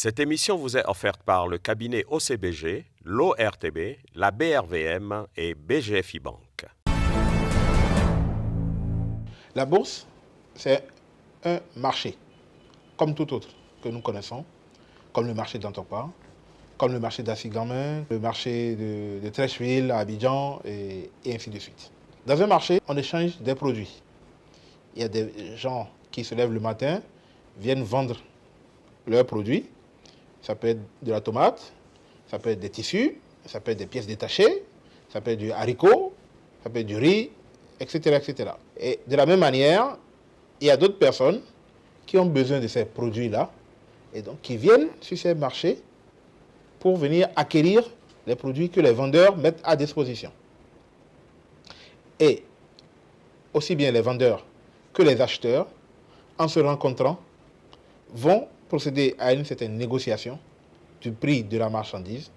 Cette émission vous est offerte par le cabinet OCBG, l'ORTB, la BRVM et BGFI Banque. La bourse, c'est un marché, comme tout autre que nous connaissons, comme le marché d'Antwerp, comme le marché d'Assigamen, le marché de Treichville à Abidjan et ainsi de suite. Dans un marché, on échange des produits. Il y a des gens qui se lèvent le matin, viennent vendre leurs produits. Ça peut être de la tomate, ça peut être des tissus, ça peut être des pièces détachées, ça peut être du haricot, ça peut être du riz, etc., etc. Et de la même manière, il y a d'autres personnes qui ont besoin de ces produits-là et donc qui viennent sur ces marchés pour venir acquérir les produits que les vendeurs mettent à disposition. Et aussi bien les vendeurs que les acheteurs, en se rencontrant, vont procéder à une certaine négociation du prix de la marchandise,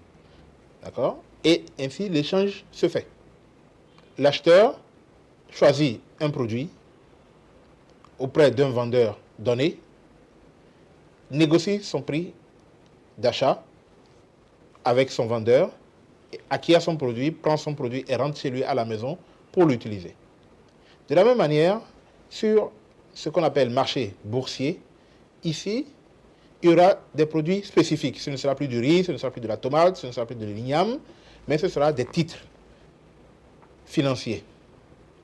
d'accord? Et ainsi l'échange se fait. L'acheteur choisit un produit auprès d'un vendeur donné, négocie son prix d'achat avec son vendeur, acquiert son produit, prend son produit et rentre chez lui à la maison pour l'utiliser. De la même manière, sur ce qu'on appelle marché boursier, ici, il y aura des produits spécifiques. Ce ne sera plus du riz, ce ne sera plus de la tomate, ce ne sera plus de l'igname, mais ce sera des titres financiers.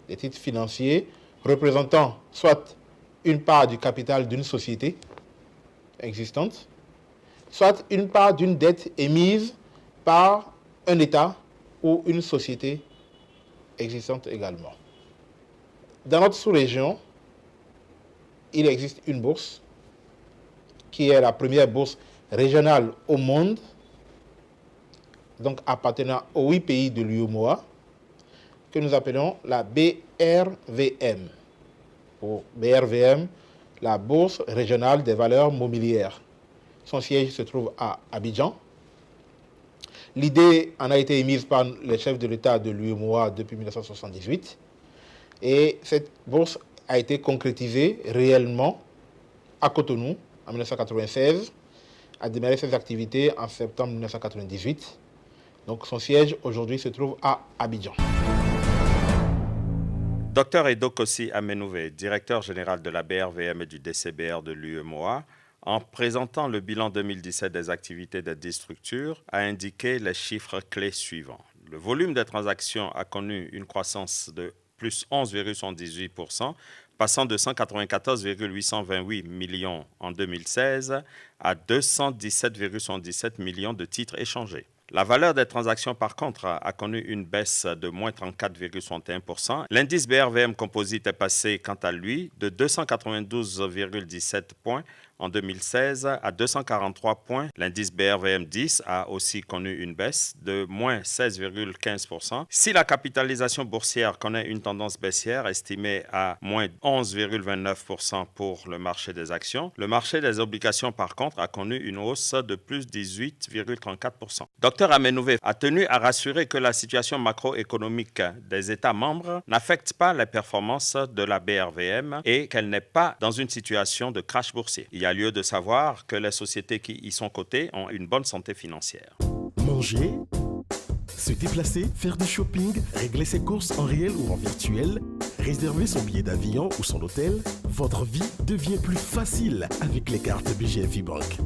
Des titres financiers représentant soit une part du capital d'une société existante, soit une part d'une dette émise par un État ou une société existante également. Dans notre sous-région, il existe une bourse qui est la première bourse régionale au monde, donc appartenant aux 8 pays de l'UEMOA, que nous appelons la BRVM. Pour BRVM, la Bourse régionale des valeurs mobilières. Son siège se trouve à Abidjan. L'idée en a été émise par les chefs de l'État de l'UEMOA depuis 1978. Et cette bourse a été concrétisée réellement à Cotonou en 1996, a démarré ses activités en septembre 1998. Donc son siège aujourd'hui se trouve à Abidjan. Dr Edokossi Amenouvé, directeur général de la BRVM et du DCBR de l'UEMOA, en présentant le bilan 2017 des activités des 10 structures, a indiqué les chiffres clés suivants. Le volume des transactions a connu une croissance de plus 11,78%, passant de 194,828 millions en 2016 à 217,77 millions de titres échangés. La valeur des transactions, par contre, a connu une baisse de moins 34,61%. L'indice BRVM Composite est passé, quant à lui, de 292,17 points en 2016 à 243 points. L'indice BRVM 10 a aussi connu une baisse de moins 16,15%. Si la capitalisation boursière connaît une tendance baissière estimée à moins 11,29% pour le marché des actions, le marché des obligations, par contre, a connu une hausse de plus 18,34%. Dr Amenouvé a tenu à rassurer que la situation macroéconomique des États membres n'affecte pas les performances de la BRVM et qu'elle n'est pas dans une situation de crash boursier. Il y a lieu de savoir que les sociétés qui y sont cotées ont une bonne santé financière. Manger, se déplacer, faire du shopping, régler ses courses en réel ou en virtuel, réserver son billet d'avion ou son hôtel, votre vie devient plus facile avec les cartes BGFI Banque.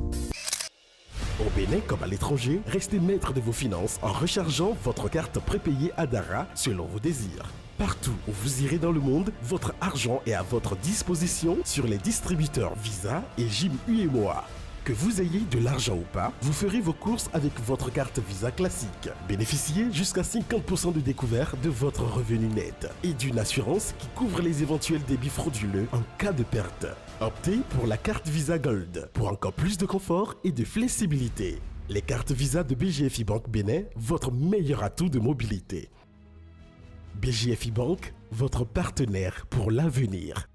Au Bénin comme à l'étranger, restez maître de vos finances en rechargeant votre carte prépayée Adara selon vos désirs. Partout où vous irez dans le monde, votre argent est à votre disposition sur les distributeurs Visa et Jim UEMOA. Que vous ayez de l'argent ou pas, vous ferez vos courses avec votre carte Visa classique. Bénéficiez jusqu'à 50% de découvert de votre revenu net et d'une assurance qui couvre les éventuels débits frauduleux en cas de perte. Optez pour la carte Visa Gold pour encore plus de confort et de flexibilité. Les cartes Visa de BGFI Banque Bénin, votre meilleur atout de mobilité. BGFI Banque, votre partenaire pour l'avenir.